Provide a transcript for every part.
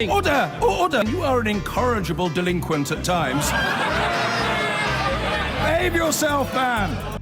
Order! Order! You are an incorrigible delinquent at times. Behave yourself, man!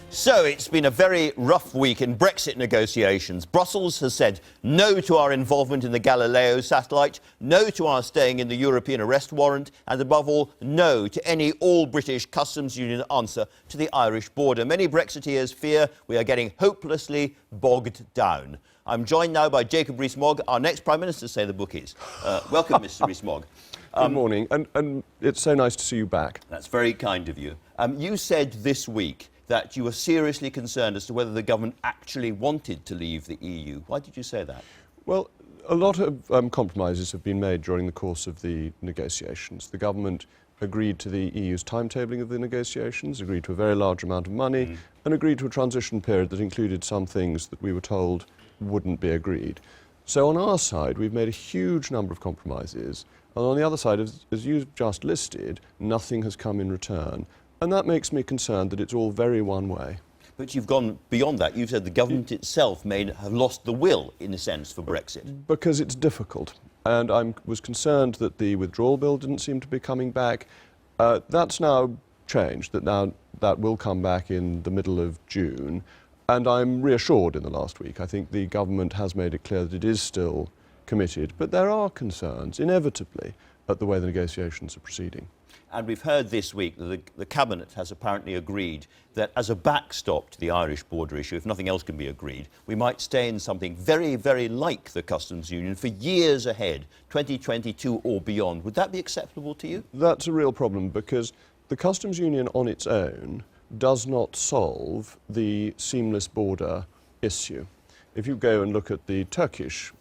So it's been a very rough week in Brexit negotiations. Brussels has said no to our involvement in the Galileo satellite, no to our staying in the European arrest warrant, and above all, no to any all-British customs union answer to the Irish border. Many Brexiteers fear we are getting hopelessly bogged down. I'm joined now by Jacob Rees-Mogg, our next Prime Minister, say the bookies. Welcome, Mr. Rees-Mogg. Good morning, and it's so nice to see you back. That's very kind of you. You said this week that you were seriously concerned as to whether the government actually wanted to leave the EU. Why did you say that? Well, a lot of compromises have been made during the course of the negotiations. The government agreed to the EU's timetabling of the negotiations, agreed to a very large amount of money, and agreed to a transition period that included some things that we were told wouldn't be agreed. So on our side, we've made a huge number of compromises, and on the other side, as you've just listed, nothing has come in return. And that makes me concerned that it's all very one way. But you've gone beyond that. You've said the government itself may have lost the will, in a sense, for Brexit. Because it's difficult. And I was concerned that the withdrawal bill didn't seem to be coming back. That's now changed, that will come back in the middle of June. And I'm reassured in the last week. I think the government has made it clear that it is still committed. But there are concerns, inevitably, at the way the negotiations are proceeding. And we've heard this week that the Cabinet has apparently agreed that as a backstop to the Irish border issue, if nothing else can be agreed, we might stay in something very, very like the customs union for years ahead, 2022 or beyond. Would that be acceptable to you? That's a real problem because the customs union on its own does not solve the seamless border issue. If you go and look at the Turkish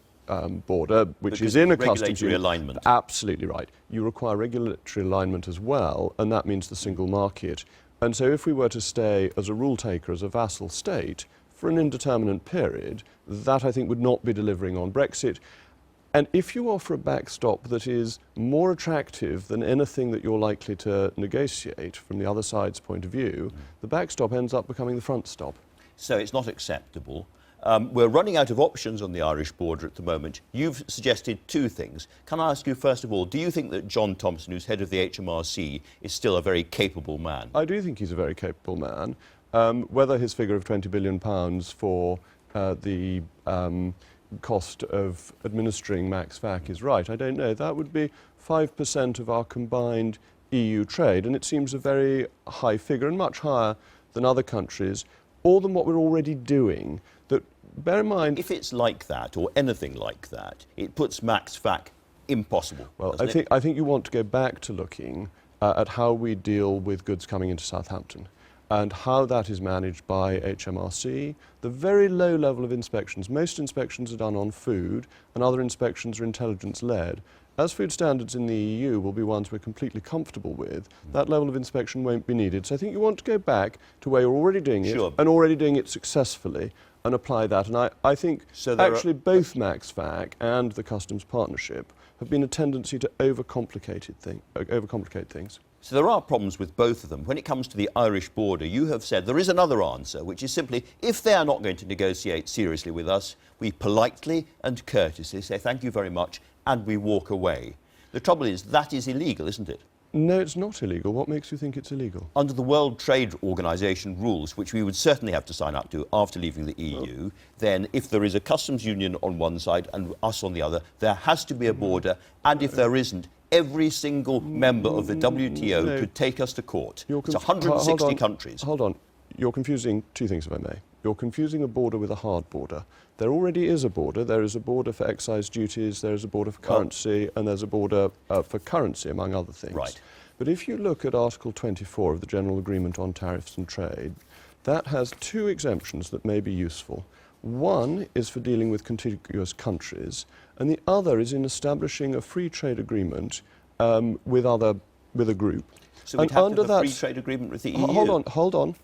border, which is in a customs union. Alignment. Absolutely right. You require regulatory alignment as well, and that means the single market. And so if we were to stay as a rule taker, as a vassal state, for an indeterminate period, that I think would not be delivering on Brexit. And if you offer a backstop that is more attractive than anything that you're likely to negotiate from the other side's point of view, the backstop ends up becoming the front stop. So it's not acceptable. We're running out of options on the Irish border at the moment. You've suggested two things. Can I ask you, first of all, do you think that John Thompson, who's head of the HMRC, is still a very capable man? I do think he's a very capable man. Whether his figure of £20 billion for the cost of administering Max Vac is right, I don't know. That would be 5% of our combined EU trade, and it seems a very high figure and much higher than other countries, or than what we're already doing. That, bear in mind, if it's like that, or anything like that, it puts Max Vac impossible. Well, I think you want to go back to looking at how we deal with goods coming into Southampton and how that is managed by HMRC, the very low level of inspections. Most inspections are done on food and other inspections are intelligence-led. As food standards in the EU will be ones we're completely comfortable with, that level of inspection won't be needed. So I think you want to go back to where you're already doing it, and already doing it successfully, and apply that. And I think actually both Max Vac and the customs partnership have been a tendency to overcomplicate things. So there are problems with both of them. When it comes to the Irish border, you have said there is another answer, which is simply, if they are not going to negotiate seriously with us, we politely and courteously say thank you very much, and we walk away. The trouble is, that is illegal, isn't it? No, it's not illegal. What makes you think it's illegal? Under the World Trade Organization rules, which we would certainly have to sign up to after leaving the EU, then if there is a customs union on one side and us on the other, there has to be a border, and if there isn't, every single member of the WTO could take us to court. It's 160 countries. Hold on. You're confusing two things, if I may. You're confusing a border with a hard border. There already is a border. There is a border for excise duties, there is a border for currency, and there's a border for currency, among other things. Right. But if you look at Article 24 of the General Agreement on Tariffs and Trade, that has two exemptions that may be useful. One is for dealing with contiguous countries, and the other is in establishing a free trade agreement with a group. So we'd have to have a free trade agreement with the EU? Hold on.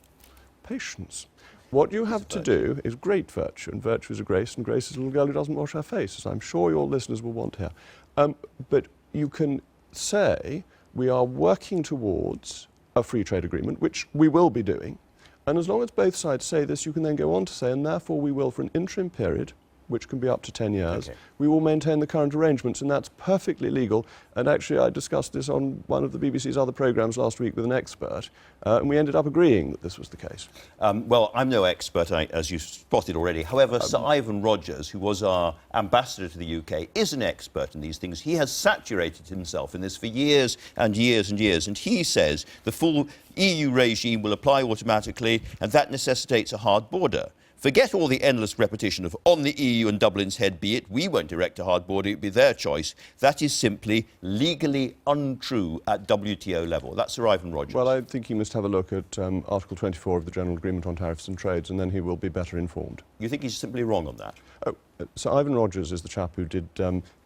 Patience. What you have to do is great virtue, and virtue is a grace, and grace is a little girl who doesn't wash her face, as I'm sure your listeners will want to hear. But you can say we are working towards a free trade agreement, which we will be doing. And as long as both sides say this, you can then go on to say, and therefore we will, for an interim period, which can be up to 10 years, we will maintain the current arrangements, and that's perfectly legal. And actually, I discussed this on one of the BBC's other programmes last week with an expert, and we ended up agreeing that this was the case. Well, I'm no expert, as you spotted already. However, Sir Ivan Rogers, who was our ambassador to the UK, is an expert in these things. He has saturated himself in this for years and years and years, and he says the full EU regime will apply automatically, and that necessitates a hard border. Forget all the endless repetition of on the EU and Dublin's head be it, we won't erect a hard border, it would be their choice. That is simply legally untrue at WTO level. That's Sir Ivan Rogers. Well, I think he must have a look at Article 24 of the General Agreement on Tariffs and Trades, and then he will be better informed. You think he's simply wrong on that? Oh, Sir Ivan Rogers is the chap who did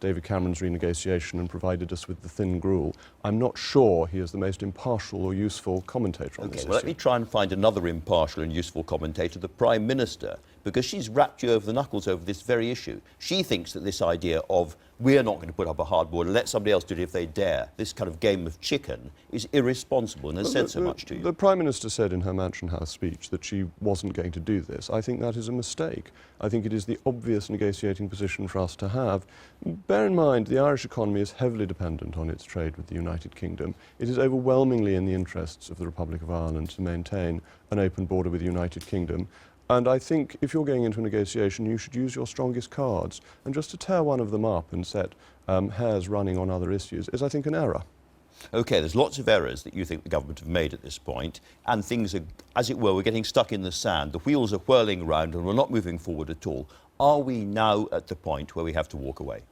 David Cameron's renegotiation and provided us with the thin gruel. I'm not sure he is the most impartial or useful commentator on this issue. Well, let me try and find another impartial and useful commentator, the Prime Minister, because she's wrapped you over the knuckles over this very issue. She thinks that this idea of we're not going to put up a hard border, let somebody else do it if they dare, this kind of game of chicken, is irresponsible and has said so much to you. The Prime Minister said in her Mansion House speech that she wasn't going to do this. I think that is a mistake. I think it is the obvious negotiating position for us to have. Bear in mind, the Irish economy is heavily dependent on its trade with the United Kingdom. It is overwhelmingly in the interests of the Republic of Ireland to maintain an open border with the United Kingdom. And I think if you're going into a negotiation, you should use your strongest cards. And just to tear one of them up and set hairs running on other issues is, I think, an error. OK, there's lots of errors that you think the government have made at this point, and things are, as it were, we're getting stuck in the sand. The wheels are whirling around and we're not moving forward at all. Are we now at the point where we have to walk away?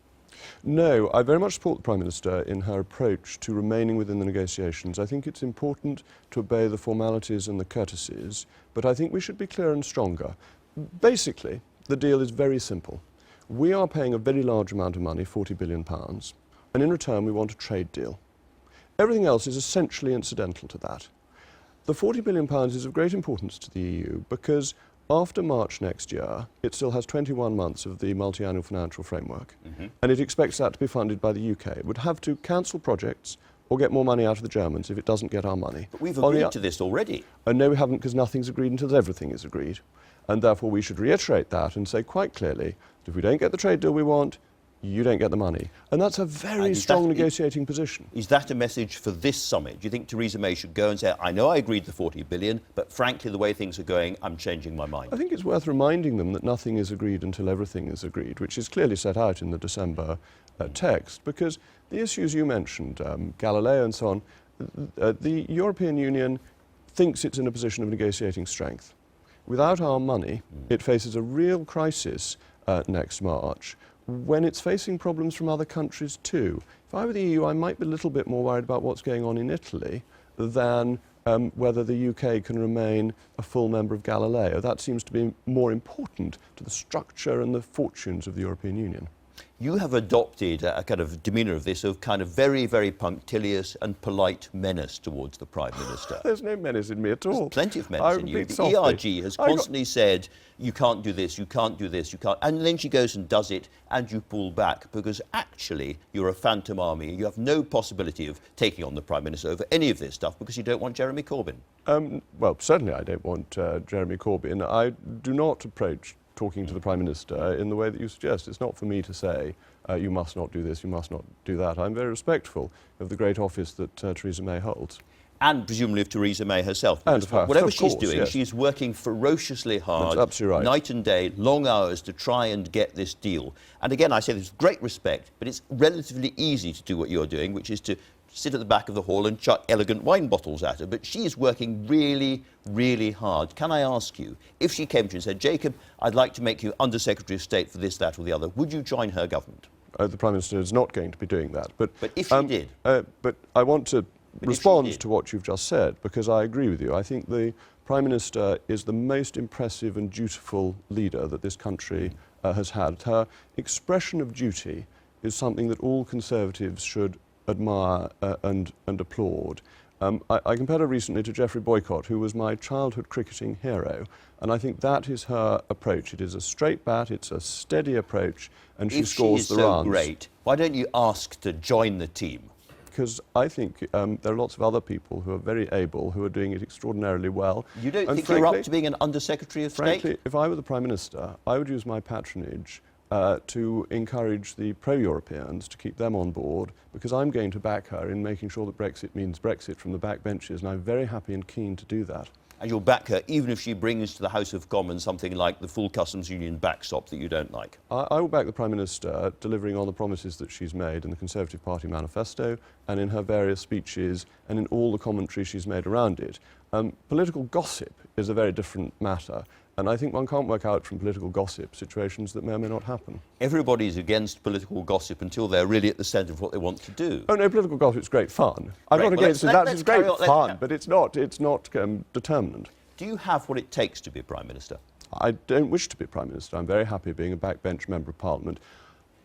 No, I very much support the Prime Minister in her approach to remaining within the negotiations. I think it's important to obey the formalities and the courtesies, but I think we should be clear and stronger. Basically, the deal is very simple. We are paying a very large amount of money, £40 billion, and in return we want a trade deal. Everything else is essentially incidental to that. The £40 billion is of great importance to the EU because after March next year, it still has 21 months of the multi-annual financial framework, and it expects that to be funded by the UK. It would have to cancel projects or get more money out of the Germans if it doesn't get our money. But we've agreed to this already. No, we haven't, because nothing's agreed until everything is agreed. And therefore we should reiterate that and say quite clearly that if we don't get the trade deal we want, you don't get the money. And that's a very strong negotiating position. Is that a message for this summit? Do you think Theresa May should go and say, I know I agreed the 40 billion, but frankly, the way things are going, I'm changing my mind? I think it's worth reminding them that nothing is agreed until everything is agreed, which is clearly set out in the December text, because the issues you mentioned, Galileo and so on, the European Union thinks it's in a position of negotiating strength. Without our money, it faces a real crisis next March, when it's facing problems from other countries too. If I were the EU, I might be a little bit more worried about what's going on in Italy than whether the UK can remain a full member of Galileo. That seems to be more important to the structure and the fortunes of the European Union. You have adopted a kind of demeanour of this, of kind of very, very punctilious and polite menace towards the Prime Minister. There's no menace in me at all. There's plenty of menace in you. The ERG has constantly said, you can't do this, you can't do this, you can't... And then she goes and does it, and you pull back, because actually you're a phantom army. You have no possibility of taking on the Prime Minister over any of this stuff, because you don't want Jeremy Corbyn. Well, certainly I don't want Jeremy Corbyn. I do not approach talking to the Prime Minister in the way that you suggest. It's not for me to say, you must not do this, you must not do that. I'm very respectful of the great office that Theresa May holds. And presumably of Theresa May herself. And of her, whatever of she's course, doing, yes. she's working ferociously hard, that's absolutely right, night and day, long hours to try and get this deal. And again, I say this with great respect, but it's relatively easy to do what you're doing, which is to sit at the back of the hall and chuck elegant wine bottles at her. But she is working really, really hard. Can I ask you, if she came to you and said, Jacob, I'd like to make you Under-Secretary of State for this, that or the other, would you join her government? The Prime Minister is not going to be doing that. But if she did? But I want to respond to what you've just said, because I agree with you. I think the Prime Minister is the most impressive and dutiful leader that this country has had. Her expression of duty is something that all Conservatives should admire and applaud. I compared her recently to Geoffrey Boycott, who was my childhood cricketing hero, and I think that is her approach. It is a straight bat, it's a steady approach, and she scores the runs. If she is so great, why don't you ask to join the team? because I think there are lots of other people who are very able, who are doing it extraordinarily well. You don't and think frankly, you're up to being an Under-Secretary of frankly, State? if I were the Prime Minister, I would use my patronage to encourage the pro-Europeans to keep them on board, because I'm going to back her in making sure that Brexit means Brexit from the backbenches, and I'm very happy and keen to do that. And you'll back her even if she brings to the House of Commons something like the full customs union backstop that you don't like? I will back the Prime Minister delivering on the promises that she's made in the Conservative Party manifesto and in her various speeches and in all the commentary she's made around it. Political gossip is a very different matter, and I think one can't work out from political gossip situations that may or may not happen. Everybody's against political gossip until they're really at the centre of what they want to do. Oh no, political gossip's great fun. I'm Great. not Well, against it. That is great fun, but it's not determinant. Do you have what it takes to be Prime Minister? I don't wish to be Prime Minister. I'm very happy being a backbench Member of Parliament.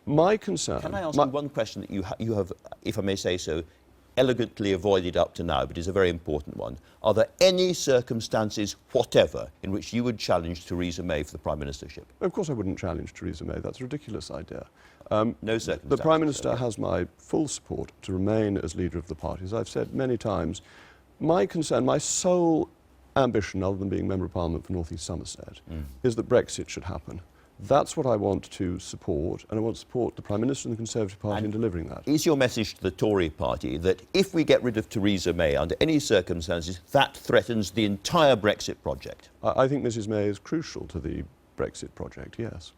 My concern... Can I ask you one question that you have, if I may say so, elegantly avoided up to now, but is a very important one. Are there any circumstances whatever in which you would challenge Theresa May for the Prime Ministership? Of course I wouldn't challenge Theresa May. That's a ridiculous idea. No circumstances. The Prime Minister has my full support to remain as leader of the party. As I've said many times, my concern, my sole ambition, other than being Member of Parliament for North East Somerset, is that Brexit should happen. That's what I want to support, and I want to support the Prime Minister and the Conservative Party in delivering that. Is your message to the Tory party that if we get rid of Theresa May under any circumstances, that threatens the entire Brexit project? I think Mrs May is crucial to the Brexit project, yes.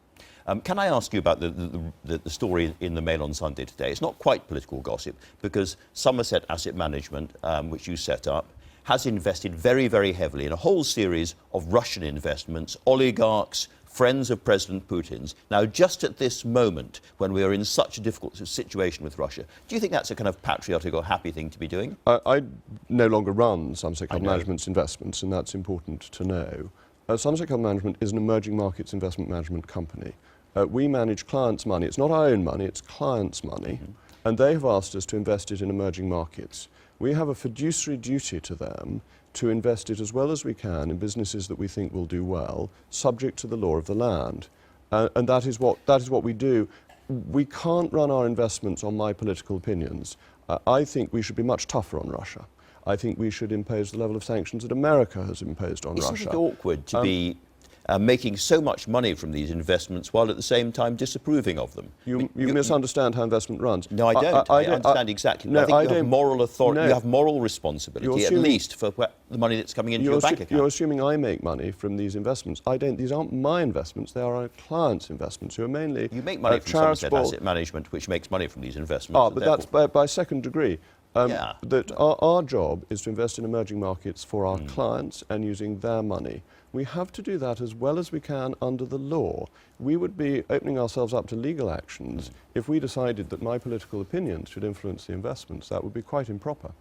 Can I ask you about the story in the Mail on Sunday today? It's not quite political gossip, because Somerset Asset Management, which you set up, has invested very, very heavily in a whole series of Russian investments, oligarchs, friends of President Putin's. Now, just at this moment, when we are in such a difficult situation with Russia, do you think that's a kind of patriotic or happy thing to be doing? I no longer run Somerset Capital Management's investments, and that's important to know. Somerset Capital Management is an emerging markets investment management company. We manage clients' money. It's not our own money, it's clients' money, and they have asked us to invest it in emerging markets. We have a fiduciary duty to them to invest it as well as we can in businesses that we think will do well, subject to the law of the land. And that is what we do. We can't run our investments on my political opinions. I think we should be much tougher on Russia. I think we should impose the level of sanctions that America has imposed on Russia. Isn't it awkward to be making so much money from these investments while at the same time disapproving of them? You misunderstand how investment runs. No, I don't. I understand exactly. No, I think you have moral authority, you have moral responsibility, at least for the money that's coming into your bank account. You're assuming I make money from these investments. I don't. These aren't my investments. They are our clients' investments, who are mainly You make money from Somerset Asset Management, which makes money from these investments. Ah, but that's by second degree. That our job is to invest in emerging markets for our clients and using their money. We have to do that as well as we can under the law. We would be opening ourselves up to legal actions if we decided that my political opinions should influence the investments. That would be quite improper.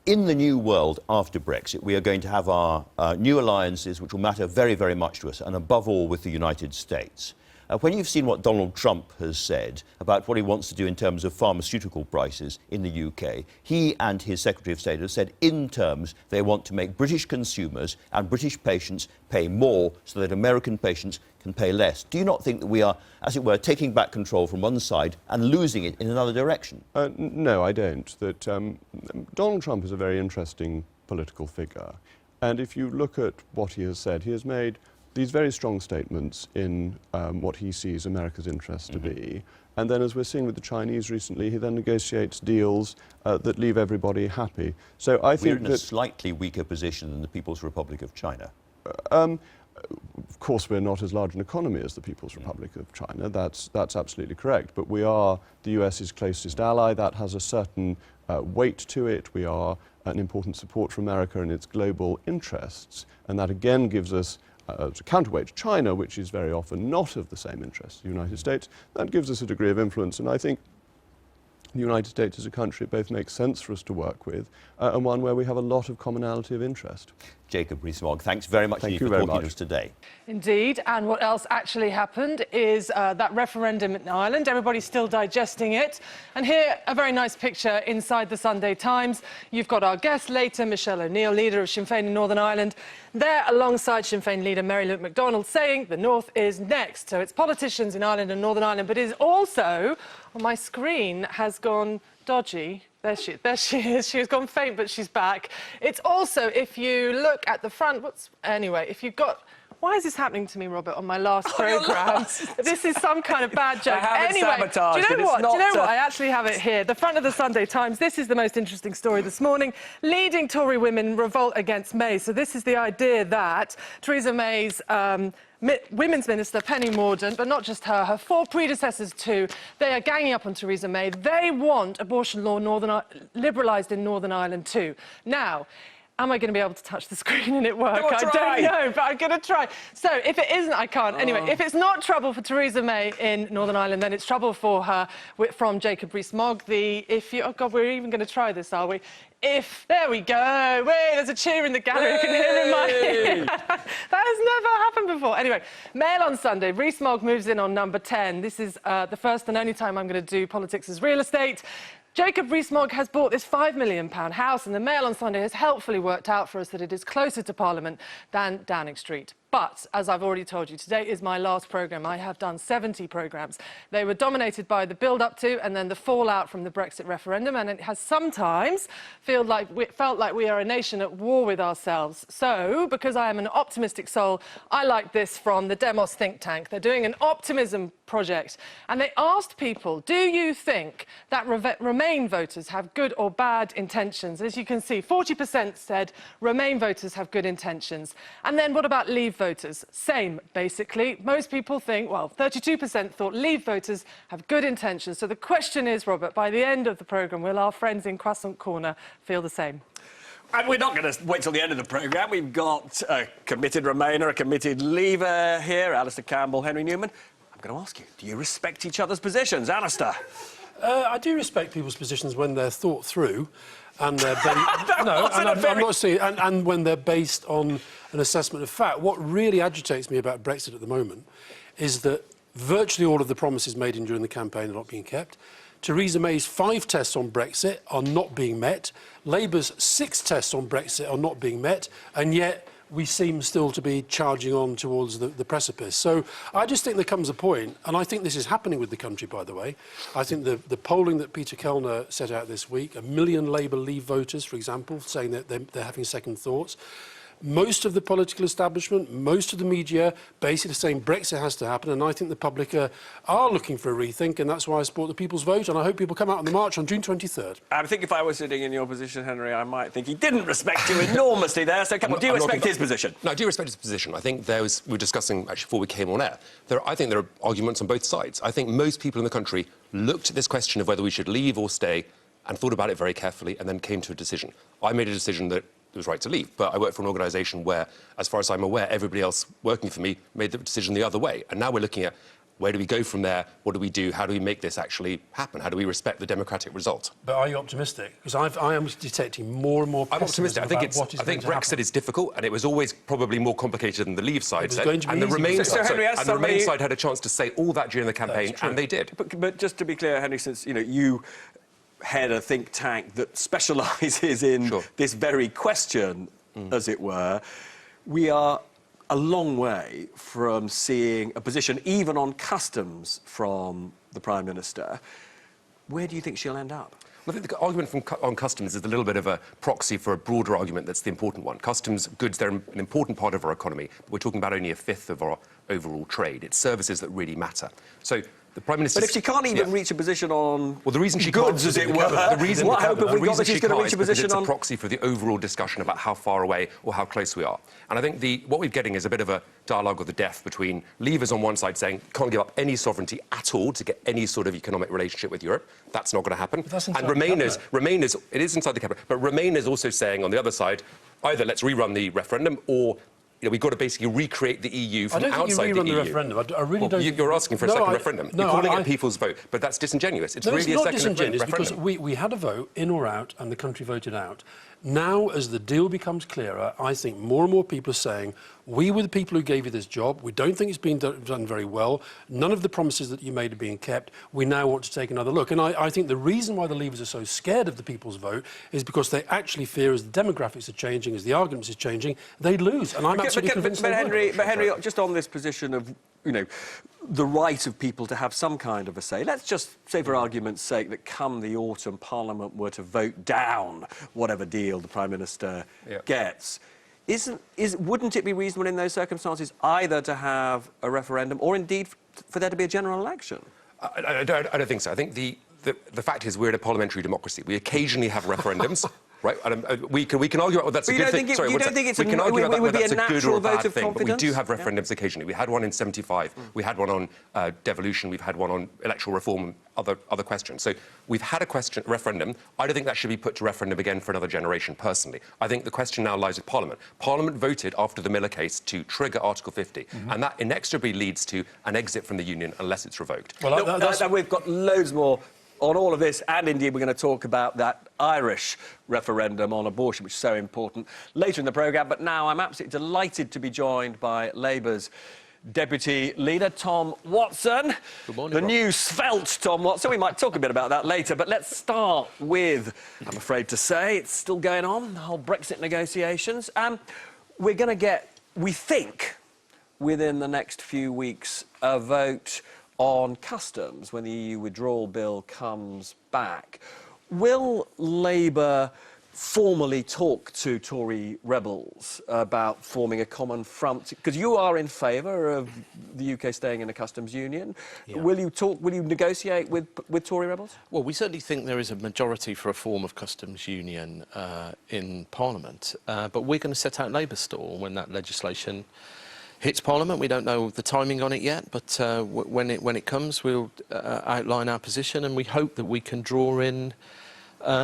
In the new world after Brexit, we are going to have our new alliances which will matter very, very much to us, and above all with the United States. When you've seen what Donald Trump has said about what he wants to do in terms of pharmaceutical prices in the UK, he and his Secretary of State have said in terms they want to make British consumers and British patients pay more so that American patients can pay less. Do you not think that we are, as it were, taking back control from one side and losing it in another direction? No, I don't. Donald Trump is a very interesting political figure. And if you look at what he has said, he has made these very strong statements in what he sees America's interest to be. And then, as we're seeing with the Chinese recently, he then negotiates deals that leave everybody happy. So I think we're in a slightly weaker position than the People's Republic of China. Of course, we're not as large an economy as the People's Republic of China. That's absolutely correct. But we are the US's closest ally. That has a certain weight to it. We are an important support for America and its global interests. And that again gives us as a counterweight to China, which is very often not of the same interest as the United States. That gives us a degree of influence, and I think the United States as a country both makes sense for us to work with, and one where we have a lot of commonality of interest. Jacob Rees-Mogg, thanks very much for talking to us today. Indeed, and what else actually happened is that referendum in Ireland. Everybody's still digesting it. And here, a very nice picture inside the Sunday Times. You've got our guest later, Michelle O'Neill, leader of Sinn Féin in Northern Ireland, there alongside Sinn Féin leader Mary Luke MacDonald, saying the North is next. So it's politicians in Ireland and Northern Ireland, but it is also, on my screen, has gone dodgy. There she is. She has gone faint, but she's back. It's also, if you look at the front, if you've got... Why is this happening to me, Robert, on my last programme? This is some kind of bad joke. Anyway, do you know what? I actually have it here. The front of the Sunday Times. This is the most interesting story this morning. Leading Tory women revolt against May. So this is the idea that Theresa May's Women's Minister, Penny Mordaunt, but not just her 4 predecessors too, they are ganging up on Theresa May. They want abortion law liberalised in Northern Ireland too. Now, am I going to be able to touch the screen and it work? I don't know, but I'm going to try. So if it isn't, I can't. Anyway, if it's not trouble for Theresa May in Northern Ireland, then it's trouble for her from Jacob Rees-Mogg. Oh, God, we're even going to try this, are we? There we go. Wait, there's a cheer in the gallery. I can hear it in my ear. That has never happened before. Anyway, Mail on Sunday. Rees-Mogg moves in on number 10. This is the first and only time I'm going to do politics as real estate. Jacob Rees-Mogg has bought this £5 million house, and the Mail on Sunday has helpfully worked out for us that it is closer to Parliament than Downing Street. But, as I've already told you, today is my last programme. I have done 70 programmes. They were dominated by the build-up to and then the fallout from the Brexit referendum, and it has sometimes felt like we are a nation at war with ourselves. So, because I am an optimistic soul, I like this from the Demos think tank. They're doing an optimism project, and they asked people, do you think that Remain voters have good or bad intentions? As you can see, 40% said Remain voters have good intentions. And then what about Leave voters? Same, basically. Most people think, well, 32% thought Leave voters have good intentions. So the question is, Robert, by the end of the programme, will our friends in Croissant Corner feel the same? And we're not going to wait till the end of the programme. We've got a committed Remainer, a committed Leaver here, Alistair Campbell, Henry Newman. I'm going to ask you, do you respect each other's positions? Alistair? I do respect people's positions when they're thought through, and they're I'm not saying, and when they're based on an assessment of fact. What really agitates me about Brexit at the moment is that virtually all of the promises made during the campaign are not being kept. Theresa May's 5 tests on Brexit are not being met. Labour's 6 tests on Brexit are not being met, and yet we seem still to be charging on towards the precipice. So I just think there comes a point, and I think this is happening with the country, by the way. I think the polling that Peter Kellner set out this week, 1 million Labour Leave voters, for example, saying that they're having second thoughts. Most of the political establishment, most of the media, basically saying Brexit has to happen, and I think the public are looking for a rethink, and that's why I support the People's Vote, and I hope people come out on the march on June 23rd. I think if I was sitting in your position, Henry, I might think he didn't respect you enormously there. So, do you respect his position? No, I do respect his position. I think we were discussing, actually, before we came on air, I think there are arguments on both sides. I think most people in the country looked at this question of whether we should leave or stay and thought about it very carefully and then came to a decision. I made a decision that it was right to leave, but I work for an organisation where, as far as I'm aware, everybody else working for me made the decision the other way. And now we're looking at where do we go from there, what do we do, how do we make this actually happen, how do we respect the democratic result? But are you optimistic? Because I am detecting more and more pessimism. I'm optimistic. I think Brexit is difficult, and it was always probably more complicated than the Leave side said. And the Remain side had a chance to say all that during the campaign, and they did. But just to be clear, Henry, since you head a think tank that specialises in this very question, as it were, we are a long way from seeing a position, even on customs, from the Prime Minister. Where do you think she'll end up? Well, I think the argument on customs is a little bit of a proxy for a broader argument that's the important one. Customs goods, they're an important part of our economy, but we're talking about only 1/5 of our overall trade. It's services that really matter. So the Prime Minister... But if she can't even reach a position on the reason she goods, as it were, what hope have we got that she's going to reach a position it's on... a proxy for the overall discussion about how far away or how close we are. And I think what we're getting is a bit of a dialogue of the deaf between Leavers on one side saying can't give up any sovereignty at all to get any sort of economic relationship with Europe. That's not going to happen. And Remainers, it is inside the cabinet, but Remainers also saying on the other side, either let's rerun the referendum or we've got to basically recreate the EU from outside the EU. I don't think you rerun the referendum. I really don't... You're asking for a second referendum. You're calling it people's vote, but that's disingenuous. It's really a second referendum. It's not disingenuous, because we had a vote, in or out, and the country voted out. Now, as the deal becomes clearer, I think more and more people are saying, we were the people who gave you this job. We don't think it's been done very well. None of the promises that you made are being kept. We now want to take another look. And I think the reason why the Leavers are so scared of the people's vote is because they actually fear, as the demographics are changing, as the arguments are changing, they'd lose. And I'm absolutely convinced they would. But Henry, just on this position of you know, the right of people to have some kind of a say. Let's just say, for argument's sake, that come the autumn, Parliament were to vote down whatever deal the Prime Minister gets. Wouldn't it be reasonable in those circumstances either to have a referendum or indeed for there to be a general election? I don't think so. I think the fact is we're in a parliamentary democracy. We occasionally have referendums. Right, we can argue about whether that's a good thing. Sorry, we can argue about whether that's a good or a bad thing, but we do have referendums occasionally. We had one in '75. We had one on devolution. We've had one on electoral reform and other questions. So we've had a referendum. I don't think that should be put to referendum again for another generation, personally. I think the question now lies with Parliament. Parliament voted after the Miller case to trigger Article 50, and that inexorably leads to an exit from the Union unless it's revoked. Well, we've got loads more on all of this, and indeed we're going to talk about that Irish referendum on abortion, which is so important, later in the programme. But now I'm absolutely delighted to be joined by Labour's Deputy Leader, Tom Watson. Good morning, the Rob. new svelte Tom Watson. We might talk a bit about that later, but let's start with, I'm afraid to say, it's still going on, the whole Brexit negotiations. We're going to get, we think, within the next few weeks, a vote on customs when the EU withdrawal bill comes back. Will Labour formally talk to Tory rebels about forming a common front? Because you are in favour of the UK staying in a customs union. Yeah. Will you negotiate with Tory rebels? Well, we certainly think there is a majority for a form of customs union in Parliament, but we're going to set out Labour's stall when that legislation hits Parliament. We don't know the timing on it yet, but when it comes, we'll outline our position, and we hope that we can draw in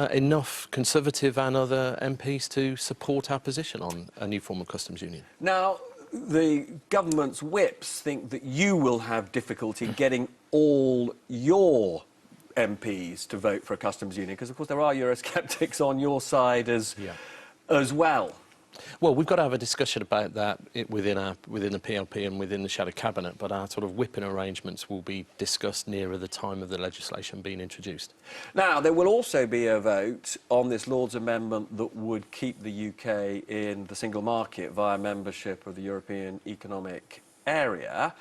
enough Conservative and other MPs to support our position on a new form of customs union. Now, the government's whips think that you will have difficulty getting all your MPs to vote for a customs union, because, of course, there are Eurosceptics on your side as well. Well, we've got to have a discussion about that within the PLP and within the shadow cabinet, but our sort of whipping arrangements will be discussed nearer the time of the legislation being introduced. Now, there will also be a vote on this Lord's amendment that would keep the UK in the single market via membership of the European Economic Area.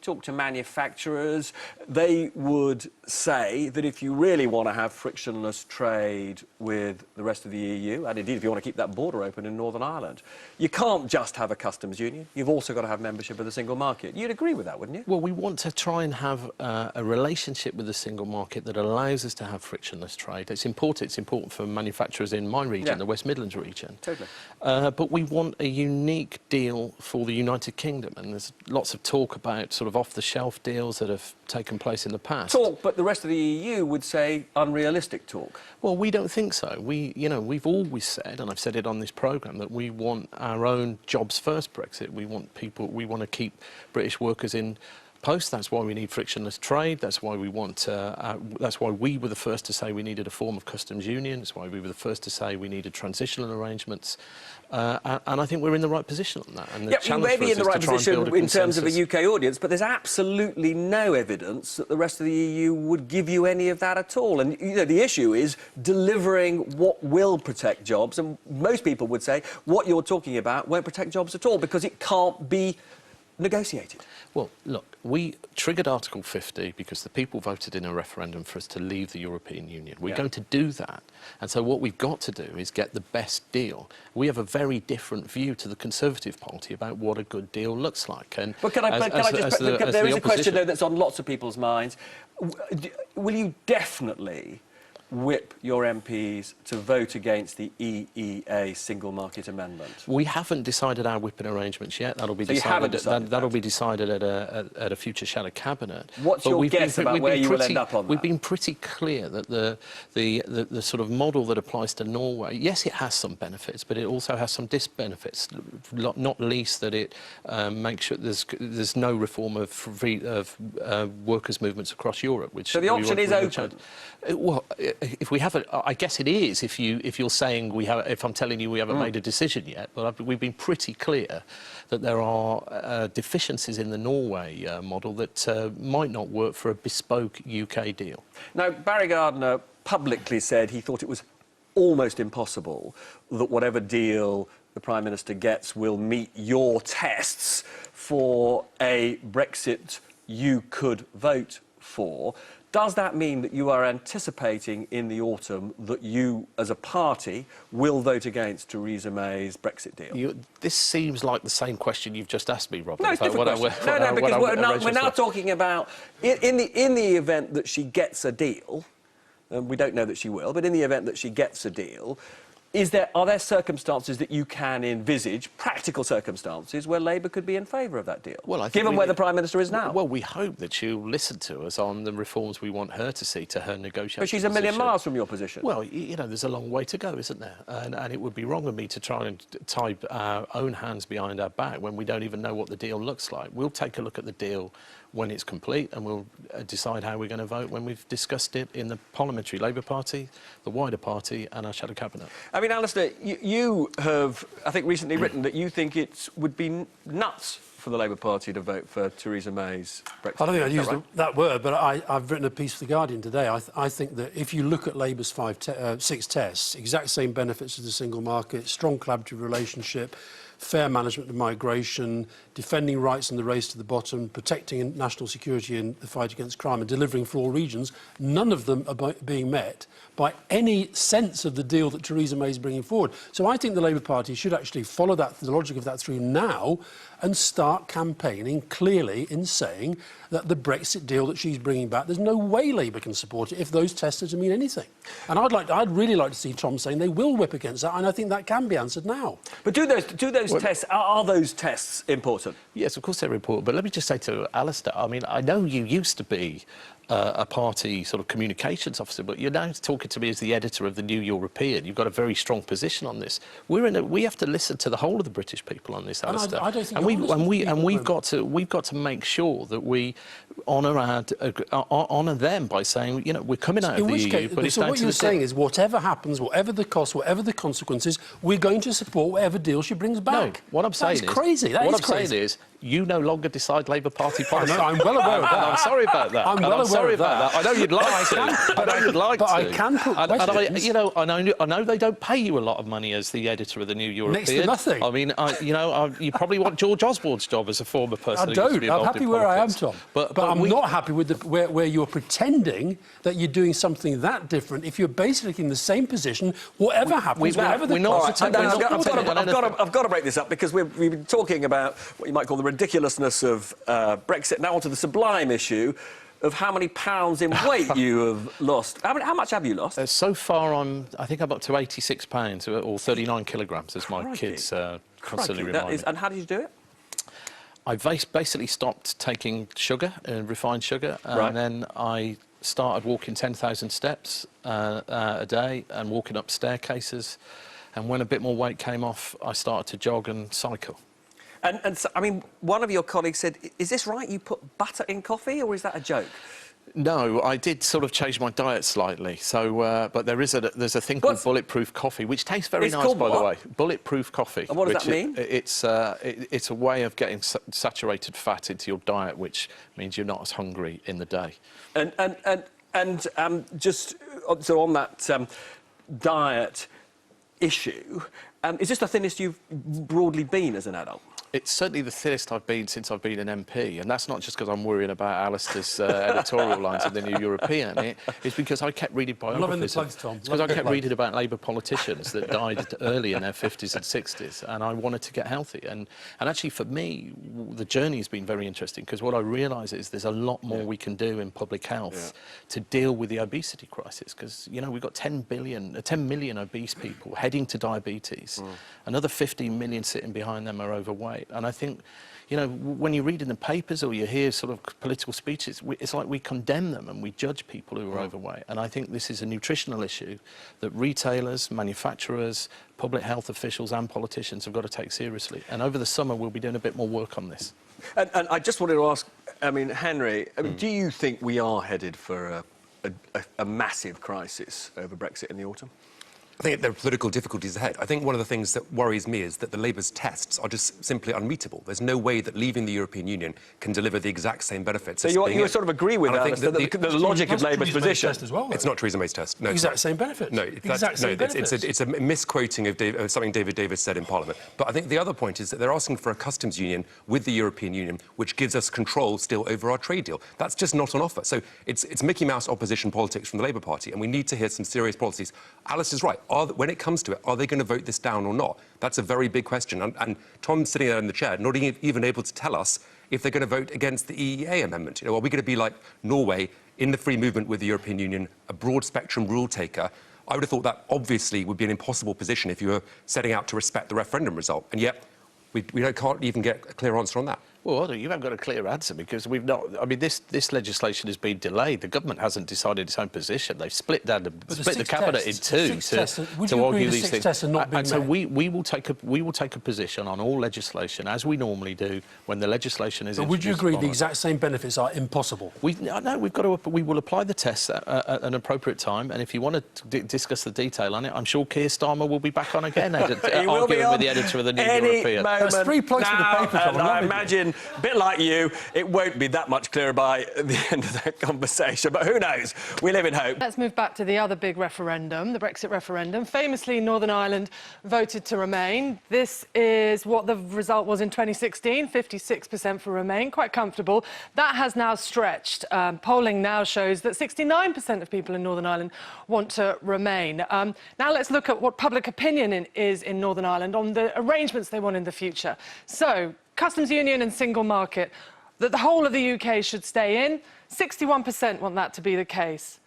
Talk to manufacturers, they would say that if you really want to have frictionless trade with the rest of the EU, and indeed if you want to keep that border open in Northern Ireland, you can't just have a customs union, you've also got to have membership of the single market. You'd agree with that, wouldn't you? Well, we want to try and have a relationship with the single market that allows us to have frictionless trade. It's important for manufacturers in my region, the West Midlands region. Totally. But we want a unique deal for the United Kingdom, and there's lots of talk about sort of off-the-shelf deals that have taken place in the past. Talk, but the rest of the EU would say unrealistic talk. Well, we don't think so. We've always said, and I've said it on this programme, that we want our own jobs first Brexit. We want to keep British workers in post. That's why we need frictionless trade. That's why we want. That's why we were the first to say we needed a form of customs union. That's why we were the first to say we needed transitional arrangements. And I think we're in the right position on that. And the you may be in the right position in terms of a UK audience, but there's absolutely no evidence that the rest of the EU would give you any of that at all. And the issue is delivering what will protect jobs. And most people would say what you're talking about won't protect jobs at all because it can't be negotiated. Well, look, we triggered Article 50 because the people voted in a referendum for us to leave the European Union. We're going to do that. And so what we've got to do is get the best deal. We have a very different view to the Conservative Party about what a good deal looks like. And but there is a question, though, that's on lots of people's minds. Will you definitely whip your MPs to vote against the EEA single market amendment? We haven't decided our whipping arrangements yet. That'll be decided. That'll be decided at a future shadow cabinet. What's your guess about where you will end up on that? We've been pretty clear that the sort of model that applies to Norway, yes, it has some benefits, but it also has some disbenefits. Not least that it makes sure there's no reform of workers' movements across Europe. Which so the option is open. Well, if we haven't, I guess it is. If you're saying we have, if I'm telling you we haven't made a decision yet, but we've been pretty clear that there are deficiencies in the Norway model that might not work for a bespoke UK deal. Now, Barry Gardiner publicly said he thought it was almost impossible that whatever deal the Prime Minister gets will meet your tests for a Brexit you could vote for. Does that mean that you are anticipating in the autumn that you, as a party, will vote against Theresa May's Brexit deal? This seems like the same question you've just asked me, Robert. No, it's different question. No, because we're now talking about, in the event that she gets a deal, and we don't know that she will, but in the event that she gets a deal, are there circumstances that you can envisage, practical circumstances, where Labour could be in favour of that deal? Well, I think given where the Prime Minister is now. Well, we hope that she'll listen to us on the reforms we want her to see to her negotiation. But she's a million miles from your position. Well, you know, there's a long way to go, isn't there? And it would be wrong of me to try and tie our own hands behind our back when we don't even know what the deal looks like. We'll take a look at the deal when it's complete, and we'll decide how we're going to vote when we've discussed it in the Parliamentary Labour Party, the wider party, and our shadow cabinet. I mean, Alistair, you have, I think, recently written that you think it would be nuts for the Labour Party to vote for Theresa May's Brexit. I don't think I'd use that word, but I've written a piece for The Guardian today. I think that if you look at Labour's 6 tests, exact same benefits of the single market, strong collaborative relationship, fair management of migration, defending rights in the race to the bottom, protecting national security in the fight against crime and delivering for all regions, none of them are being met by any sense of the deal that Theresa May is bringing forward. So I think the Labour Party should actually follow the logic of that through now and start campaigning clearly in saying that the Brexit deal that she's bringing back, there's no way Labour can support it if those tests are to mean anything. And I'd really like to see Tom saying they will whip against that, and I think that can be answered now. But do those tests, are those tests important? Yes, of course they're important. But let me just say to Alistair, I mean, I know you used to be a party sort of communications officer, but you're now talking to me as the editor of the New European. You've got a very strong position on this. We have to listen to the whole of the British people on this, Alistair. I don't think we've got to make sure that we honour them by saying, you know, we're coming out of the EU, but it's down to the... So what you're saying is whatever happens, whatever the cost, whatever the consequences, we're going to support whatever deal she brings back. No, what I'm saying is... That's crazy. That is crazy. Saying is you no longer decide Labour Party policy. I'm well aware of that. I'm sorry about that. I'm well aware of that. I know you'd like to. But I can put questions. I know they don't pay you a lot of money as the editor of the New European. Next to nothing. I mean, you probably want George Osborne's job as a former person. I don't. I'm happy where I am, Tom. But I'm not happy with where you're pretending that you're doing something that different if you're basically in the same position, whatever happens, whatever the cost. I've got to break this up because we've been talking about what you might call the ridiculousness of Brexit. Now onto the sublime issue of how many pounds in weight you have lost. How much have you lost? So far, I think I'm up to 86 pounds or 39 kilograms, as my kids constantly remind me. And how did you do it? I basically stopped taking sugar, refined sugar, and then I started walking 10,000 steps a day and walking up staircases. And when a bit more weight came off, I started to jog and cycle. And so, I mean, one of your colleagues said, is this right? You put butter in coffee, or is that a joke? No, I did sort of change my diet slightly. So, but there's a thing called bulletproof coffee, which tastes very nice, by the way. Bulletproof coffee. And what does that mean? It's a way of getting saturated fat into your diet, which means you're not as hungry in the day. And just so on that diet issue, is this the thinnest you've broadly been as an adult? It's certainly the thinnest I've been since I've been an MP, and that's not just because I'm worrying about Alistair's editorial lines in the New European. It's because I kept reading biographies. Loving the plugs, Tom. It's because I kept reading about Labour politicians that died early in their 50s and 60s, and I wanted to get healthy. And actually, for me, the journey has been very interesting because what I realise is there's a lot more we can do in public health to deal with the obesity crisis. Because we've got 10 million obese people heading to diabetes. Another 15 million sitting behind them are overweight. And I think, when you read in the papers or you hear sort of political speeches, it's like we condemn them and we judge people who are overweight. And I think this is a nutritional issue that retailers, manufacturers, public health officials and politicians have got to take seriously. And over the summer, we'll be doing a bit more work on this. And I just wanted to ask, Henry, do you think we are headed for a massive crisis over Brexit in the autumn? I think there are political difficulties ahead. I think one of the things that worries me is that the Labour's tests are just simply unmeetable. There's no way that leaving the European Union can deliver the exact same benefits. So you sort of agree with that, the logic of Labour's position. It's not Theresa May's test. No, exact same benefits. No, it's a misquoting of something David Davis said in Parliament. But I think the other point is that they're asking for a customs union with the European Union, which gives us control still over our trade deal. That's just not on offer. So it's Mickey Mouse opposition politics from the Labour Party, and we need to hear some serious policies. Alice is right. When it comes to it, are they going to vote this down or not? That's a very big question. And Tom's sitting there in the chair, not even able to tell us if they're going to vote against the EEA amendment. Are we going to be like Norway in the free movement with the European Union, a broad spectrum rule taker? I would have thought that obviously would be an impossible position if you were setting out to respect the referendum result. And yet we can't even get a clear answer on that. Well, you haven't got a clear answer because we've not... I mean, this legislation has been delayed. The government hasn't decided its own position. They've split the cabinet in two to argue these things. And so we will take a position on all legislation as we normally do when the legislation is. But would you agree the exact same benefits are impossible? No, we will apply the tests at an appropriate time. And if you want to discuss the detail on it, I'm sure Keir Starmer will be back on again, arguing with the editor of the New European. There's 3 plugs for the paper. And I imagine, a bit like you, it won't be that much clearer by the end of that conversation. But who knows? We live in hope. Let's move back to the other big referendum, the Brexit referendum. Famously, Northern Ireland voted to remain. This is what the result was in 2016, 56% for remain, quite comfortable. That has now stretched. Polling now shows that 69% of people in Northern Ireland want to remain. Now let's look at what public opinion is in Northern Ireland on the arrangements they want in the future. So, customs union and single market, that the whole of the UK should stay in. 61% want that to be the case.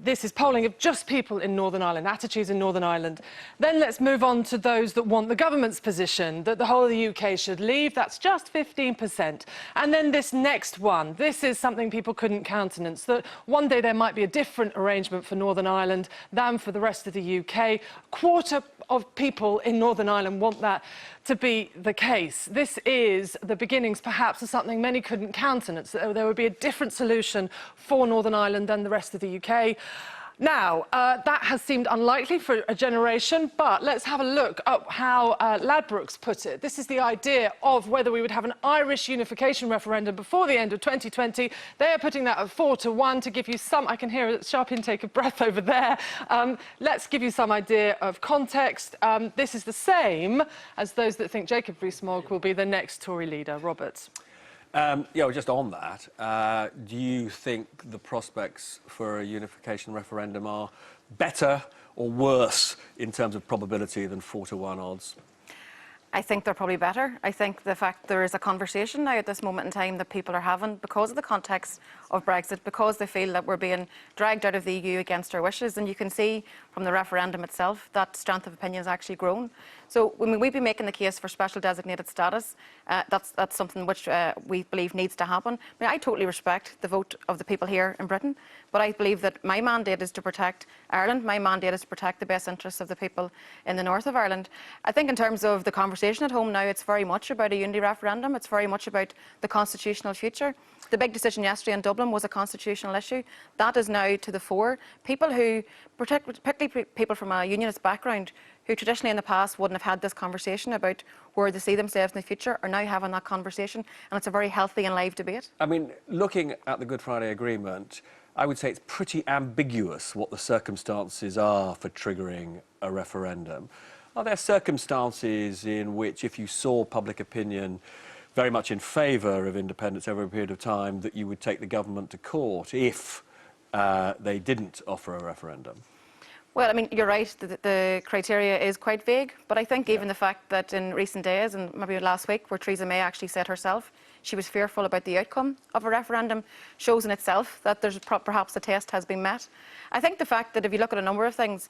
This is polling of just people in Northern Ireland, attitudes in Northern Ireland. Then let's move on to those that want the government's position, that the whole of the UK should leave. That's just 15%. And then this next one, this is something people couldn't countenance, that one day there might be a different arrangement for Northern Ireland than for the rest of the UK. A quarter of people in Northern Ireland want that to be the case. This is the beginnings, perhaps, of something many couldn't countenance, that there would be a different solution for Northern Ireland than the rest of the UK. Now, that has seemed unlikely for a generation, but let's have a look at how Ladbrokes put it. This is the idea of whether we would have an Irish unification referendum before the end of 2020. They are putting that at 4-1 to give you some... I can hear a sharp intake of breath over there. Let's give you some idea of context. This is the same as those that think Jacob Rees-Mogg will be the next Tory leader. Roberts. Well, just on that, do you think the prospects for a unification referendum are better or worse in terms of probability than 4-1 odds? I think they're probably better. I think the fact there is a conversation now at this moment in time that people are having because of the context of Brexit, because they feel that we're being dragged out of the EU against our wishes. And you can see from the referendum itself that strength of opinion has actually grown. So when we've been making the case for special designated status, that's something which we believe needs to happen. I mean, I totally respect the vote of the people here in Britain, but I believe that my mandate is to protect Ireland. My mandate is to protect the best interests of the people in the north of Ireland. I think in terms of the conversation at home now, it's very much about a unity referendum. It's very much about the constitutional future. The big decision yesterday in Dublin was a constitutional issue. That is now to the fore. People who, particularly people from a unionist background, who traditionally in the past wouldn't have had this conversation about where they see themselves in the future, are now having that conversation, and it's a very healthy and live debate. I mean, looking at the Good Friday Agreement, I would say it's pretty ambiguous what the circumstances are for triggering a referendum. Are there circumstances in which, if you saw public opinion very much in favour of independence over a period of time, that you would take the government to court if they didn't offer a referendum? Well, I mean, you're right, the criteria is quite vague, but I think even the fact that in recent days, and maybe last week, where Theresa May actually said herself she was fearful about the outcome of a referendum, shows in itself that there's perhaps the test has been met. I think the fact that if you look at a number of things,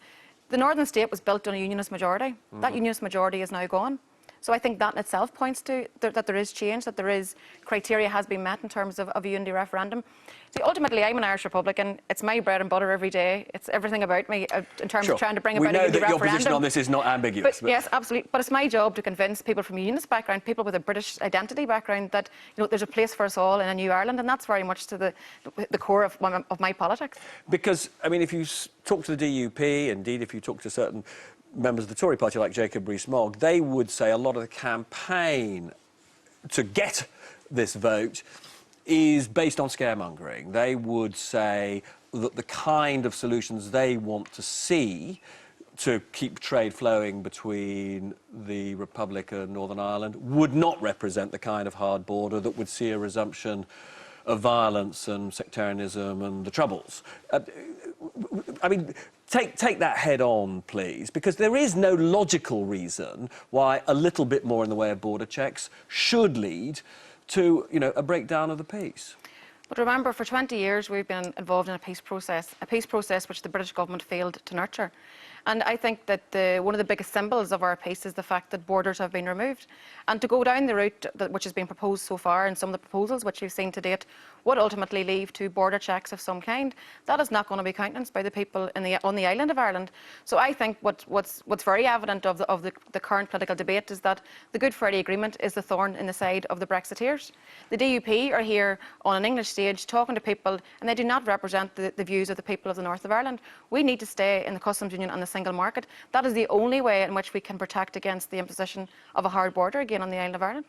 the northern state was built on a unionist majority. That unionist majority is now gone. So I think that in itself points to that there is change, that there is criteria has been met in terms of a unity referendum. See, ultimately, I'm an Irish Republican. It's my bread and butter every day. It's everything about me in terms of trying to bring about a unity referendum. We know that your position on this is not ambiguous. But yes, absolutely. But it's my job to convince people from a unionist background, people with a British identity background, that there's a place for us all in a new Ireland, and that's very much to the core of my politics. Because, I mean, if you talk to the DUP, indeed, if you talk to certain members of the Tory party like Jacob Rees-Mogg, they would say a lot of the campaign to get this vote is based on scaremongering. They would say that the kind of solutions they want to see to keep trade flowing between the Republic and Northern Ireland would not represent the kind of hard border that would see a resumption of violence and sectarianism and the Troubles. I mean, take that head on, please, because there is no logical reason why a little bit more in the way of border checks should lead to, a breakdown of the peace. But remember, for 20 years we've been involved in a peace process which the British government failed to nurture. And I think that one of the biggest symbols of our peace is the fact that borders have been removed. And to go down the route which has been proposed so far, and some of the proposals which you've seen to date, would ultimately lead to border checks of some kind. That is not going to be countenanced by the people on the island of Ireland. So I think what's very evident of the current political debate is that the Good Friday Agreement is the thorn in the side of the Brexiteers. The DUP are here on an English stage talking to people, and they do not represent the views of the people of the north of Ireland. We need to stay in the customs union and the single market. That is the only way in which we can protect against the imposition of a hard border again on the island of Ireland.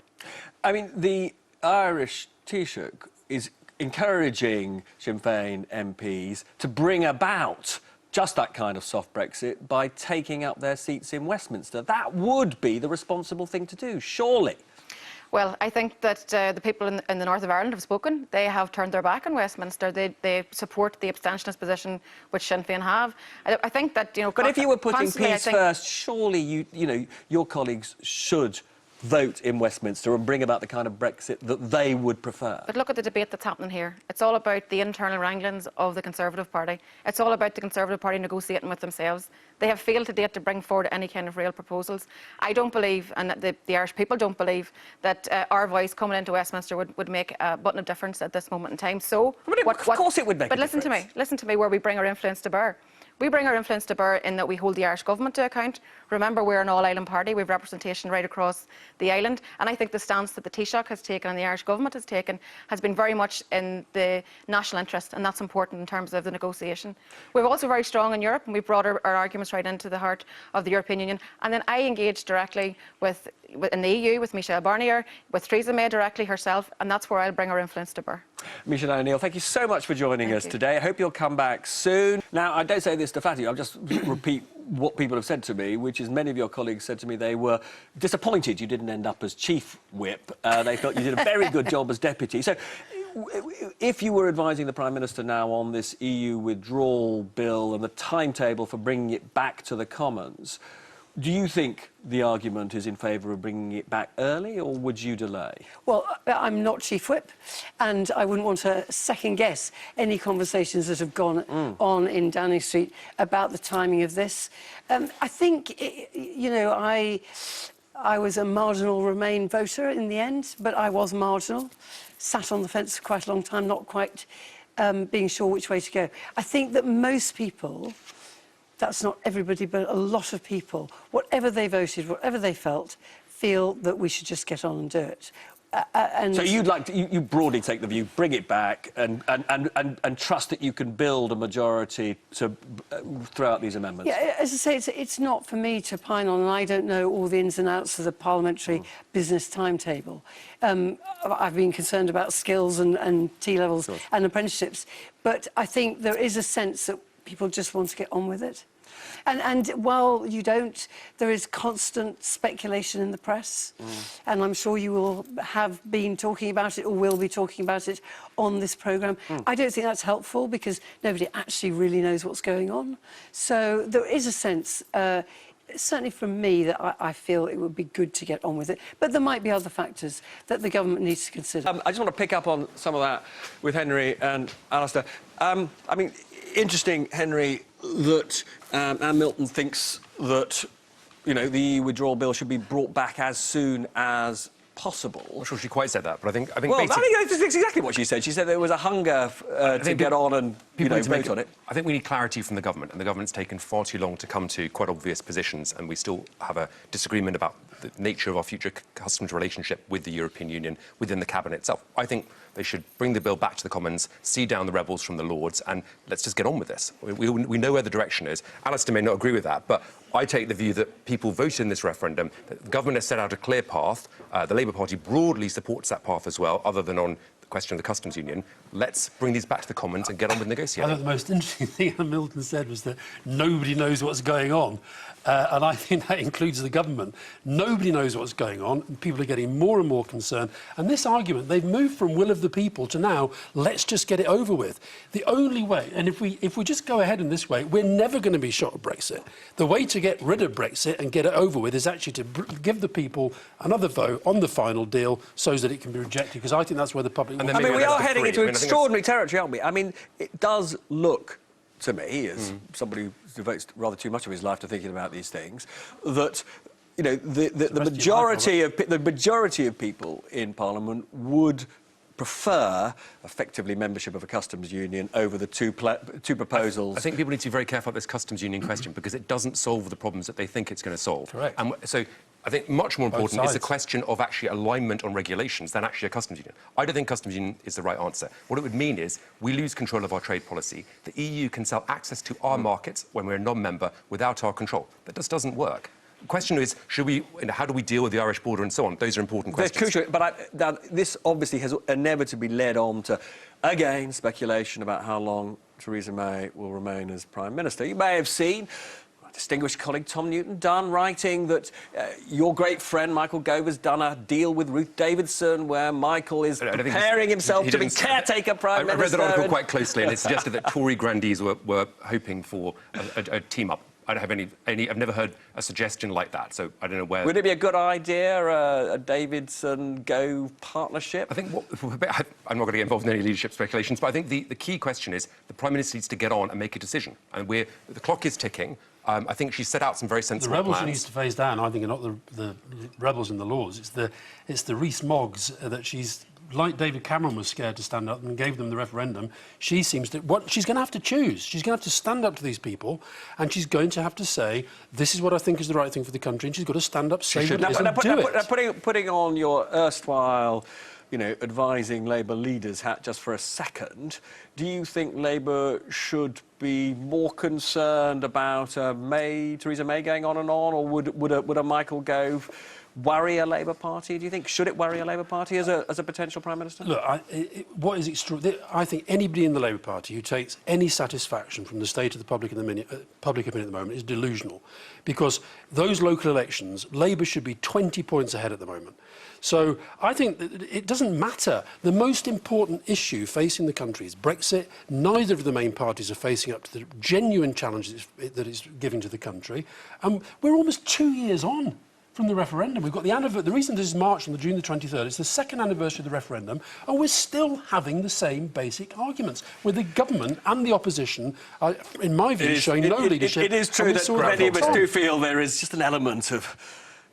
I mean, the Irish Taoiseach is encouraging Sinn Féin MPs to bring about just that kind of soft Brexit by taking up their seats in Westminster. That would be the responsible thing to do, surely. Well, I think that the people in the north of Ireland have spoken. They have turned their back on Westminster. They support the abstentionist position which Sinn Féin have. I think that, But if you were putting peace first, surely your colleagues should vote in Westminster and bring about the kind of Brexit that they would prefer. But look at the debate that's happening here. It's all about the internal wranglings of the Conservative Party. It's all about the Conservative Party negotiating with themselves. They have failed to date to bring forward any kind of real proposals. I don't believe, and the Irish people don't believe, that our voice coming into Westminster would make a button of difference at this moment in time. So, of course it would make a difference. But listen to me where we bring our influence to bear. We bring our influence to bear in that we hold the Irish government to account. Remember, we're an all-island party. We have representation right across the island. And I think the stance that the Taoiseach has taken and the Irish government has taken has been very much in the national interest, and that's important in terms of the negotiation. We're also very strong in Europe, and we've brought our arguments right into the heart of the European Union. And then I engaged directly in the EU with Michel Barnier, with Theresa May directly herself, and that's where I'll bring our influence to bear. Michelle O'Neill, thank you so much for joining us today. I hope you'll come back soon. Now, I don't say this to Fatty, I'll just repeat what people have said to me, which is many of your colleagues said to me they were disappointed you didn't end up as chief whip. They felt you did a very good job as deputy. So, if you were advising the Prime Minister now on this EU withdrawal bill and the timetable for bringing it back to the Commons, do you think the argument is in favour of bringing it back early, or would you delay? Well, I'm not Chief Whip, and I wouldn't want to second-guess any conversations that have gone on in Downing Street about the timing of this. I think, I was a marginal Remain voter in the end, but I was marginal. Sat on the fence for quite a long time, not quite being sure which way to go. I think that most people... That's not everybody, but a lot of people, whatever they voted, whatever they felt, feel that we should just get on and do it. So you'd like to, you broadly take the view, bring it back and trust that you can build a majority to throw out these amendments? Yeah, as I say, it's not for me to pine on, and I don't know all the ins and outs of the parliamentary business timetable. I've been concerned about skills and T-levels and apprenticeships, but I think there is a sense that people just want to get on with it. And while you don't, there is constant speculation in the press. And I'm sure you will have been talking about it or will be talking about it on this programme. I don't think that's helpful because nobody actually really knows what's going on. So there is a sense, certainly from me, that I feel it would be good to get on with it. But there might be other factors that the government needs to consider. I just want to pick up on some of that with Henry and Alistair. I mean, interesting, Henry, that Anne Milton thinks that you know, the EU withdrawal bill should be brought back as soon as possible. I'm not sure she quite said that, but I think well, I think that's exactly what she said. She said there was a hunger to get on and vote on it. I think we need clarity from the government, and the government's taken far too long to come to quite obvious positions, and we still have a disagreement about the nature of our future customs relationship with the European Union within the cabinet itself. I think they should bring the bill back to the Commons, see down the rebels from the Lords, and let's just get on with this. We know where the direction is. Alistair may not agree with that, but I take the view that people voted in this referendum, that the government has set out a clear path. The Labour Party broadly supports that path as well, other than on the question of the customs union. Let's bring these back to the Commons and get on with negotiating. I thought the most interesting thing that Milton said was that nobody knows what's going on. And I think that includes the government. Nobody knows what's going on, and people are getting more and more concerned. And this argument, they've moved from will of the people to now, let's just get it over with. The only way, and if we just go ahead in this way, we're never going to be shot at Brexit. The way to get rid of Brexit and get it over with is actually to give the people another vote on the final deal so that it can be rejected, because I think that's where the public... I mean, we are heading into extraordinary territory, aren't we? I mean, it does look to me, as somebody who devotes rather too much of his life to thinking about these things, that you know the majority of people in Parliament would prefer effectively membership of a customs union over the two proposals. I think people need to be very careful about this customs union question, because it doesn't solve the problems that they think it's going to solve. Correct. And so I think much more important is the question of actually alignment on regulations than actually a customs union. I don't think customs union is the right answer. What it would mean is we lose control of our trade policy. The EU can sell access to our markets when we're a non-member without our control. That just doesn't work. The question is, how do we deal with the Irish border and so on? Those are important questions. They're crucial, but this obviously has inevitably led on to, again, speculation about how long Theresa May will remain as Prime Minister. You may have seen distinguished colleague Tom Newton-Dunn writing that your great friend Michael Gove has done a deal with Ruth Davidson where Michael is preparing himself to be caretaker Prime Minister. I read that article quite closely, and it suggested that Tory grandees were hoping for a team-up. I don't have any. I've never heard a suggestion like that, so I don't know where. Would it be a good idea, a Davidson-Gove partnership? I think I'm not going to get involved in any leadership speculations, but I think the key question is the Prime Minister needs to get on and make a decision, and the clock is ticking. I think she set out some very sensible plans. The rebels she needs to face down, I think, are not the rebels in the Lords. It's the Rees-Moggs that she's, like David Cameron was scared to stand up and gave them the referendum. She seems to... She's going to have to choose. She's going to have to stand up to these people, and she's going to have to say, this is what I think is the right thing for the country, and she's got to stand up, say what it is, and do it. Putting on your erstwhile, you know, advising Labour leaders hat just for a second, do you think Labour should be more concerned about Theresa May going on and on, or would a Michael Gove worry a Labour Party, do you think? Should it worry a Labour Party as a potential Prime Minister? Look, what is extraordinary... I think anybody in the Labour Party who takes any satisfaction from the state of the public opinion at the moment is delusional, because those local elections, Labour should be 20 points ahead at the moment. So I think that it doesn't matter. The most important issue facing the country is Brexit. Neither of the main parties are facing up to the genuine challenges that it's giving to the country. We're almost 2 years on from the referendum. We've got the reason this is March on June the 23rd, it's the second anniversary of the referendum, and we're still having the same basic arguments, with the government and the opposition, in my view, showing no leadership. It is true that many of us do feel there is just an element of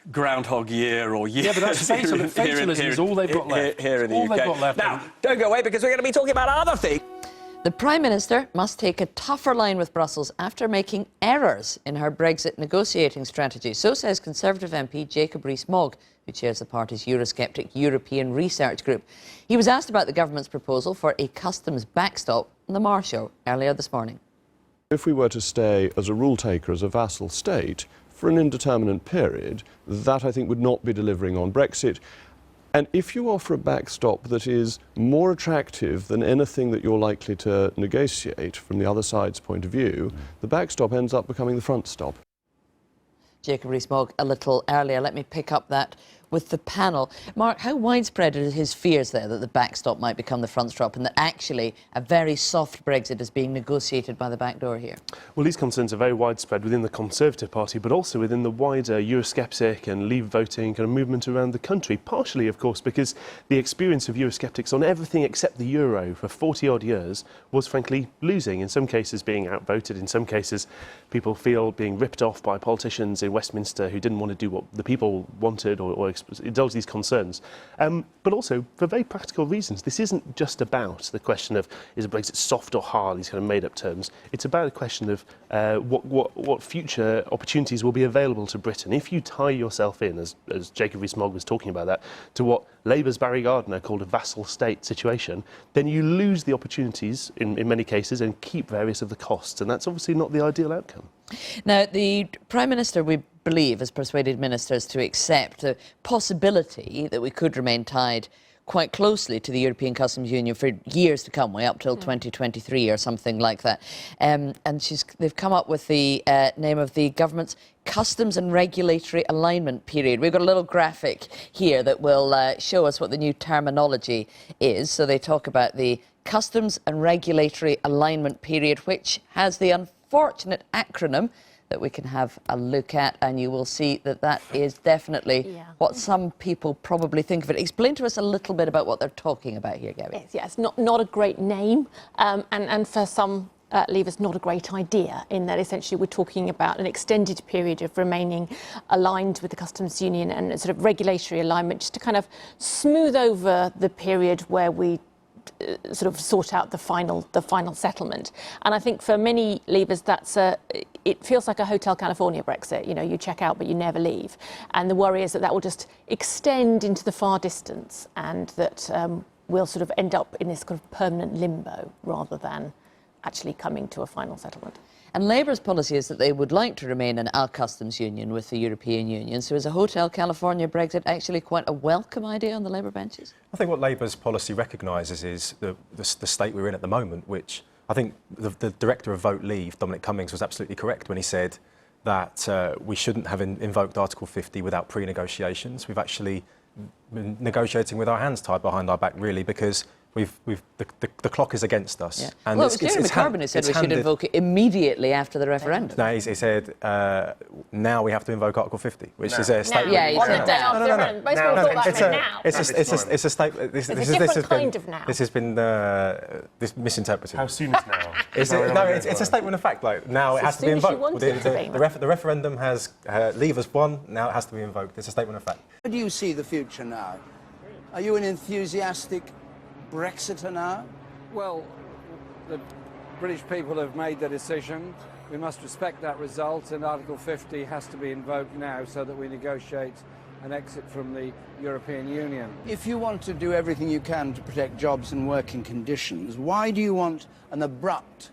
Groundhog Year or year. Yeah, but that's fatalism is all they've got left. Here in the UK. Now, don't go away, because we're going to be talking about other things. The Prime Minister must take a tougher line with Brussels after making errors in her Brexit negotiating strategy. So says Conservative MP Jacob Rees-Mogg, who chairs the party's Eurosceptic European Research Group. He was asked about the government's proposal for a customs backstop on the Marr show earlier this morning. If we were to stay as a rule taker, as a vassal state, for an indeterminate period, that I think would not be delivering on Brexit. And if you offer a backstop that is more attractive than anything that you're likely to negotiate from the other side's point of view, the backstop ends up becoming the front stop. Jacob Rees-Mogg a little earlier. Let me pick up that with the panel. Mark, how widespread are his fears there that the backstop might become the front stop and that actually a very soft Brexit is being negotiated by the back door here? Well, these concerns are very widespread within the Conservative Party, but also within the wider Eurosceptic and Leave voting kind of movement around the country. Partially, of course, because the experience of Eurosceptics on everything except the euro for 40-odd years was, frankly, losing. In some cases, being outvoted. In some cases, people feel being ripped off by politicians in Westminster who didn't want to do what the people wanted or indulge these concerns. But also, for very practical reasons, this isn't just about the question of is Brexit soft or hard, these kind of made-up terms. It's about a question of what future opportunities will be available to Britain. If you tie yourself in, as Jacob Rees-Mogg was talking about that, to what Labour's Barry Gardiner called a vassal state situation, then you lose the opportunities in many cases and keep various of the costs, and that's obviously not the ideal outcome. Now, the Prime Minister, we believe, has persuaded ministers to accept the possibility that we could remain tied quite closely to the European Customs Union for years to come, way up till 2023 or something like that. And they've come up with the name of the government's Customs and Regulatory Alignment Period. We've got a little graphic here that will show us what the new terminology is. So they talk about the Customs and Regulatory Alignment Period, which has the unfortunate acronym that we can have a look at, and you will see that that is definitely what some people probably think of it. Explain to us a little bit about what they're talking about here, Gabby. Yes, not a great name, and for some Leavers, not a great idea, in that essentially we're talking about an extended period of remaining aligned with the customs union and a sort of regulatory alignment, just to kind of smooth over the period where we sort of sort out the final settlement. And I think for many Leavers, it feels like a Hotel California Brexit. You know, you check out but you never leave, and the worry is that that will just extend into the far distance, and that we'll sort of end up in this kind of permanent limbo rather than actually coming to a final settlement. And Labour's policy is that they would like to remain in a customs union with the European Union. So is a Hotel California Brexit actually quite a welcome idea on the Labour benches? I think what Labour's policy recognises is the state we're in at the moment, which I think the director of Vote Leave, Dominic Cummings, was absolutely correct when he said that we shouldn't have invoked Article 50 without pre-negotiations. We've actually been negotiating with our hands tied behind our back, really, because the clock is against us. Yeah. And well, it was Jeremy Corbyn who said we should invoke it immediately after the referendum. No, he said now we have to invoke Article 50, which is a statement. Yeah, he said on the day after the referendum. Most people thought that meant now. It's a statement. It's a different kind of now. This has been misinterpreted. How soon is now? It's a statement of fact. Like, now it has to be invoked. The referendum has Leavers won. Now it has to be invoked. It's a statement of fact. How do you see the future now? Are you an enthusiastic Brexiter now? Well, the British people have made their decision. We must respect that result, and Article 50 has to be invoked now so that we negotiate an exit from the European Union. If you want to do everything you can to protect jobs and working conditions, why do you want an abrupt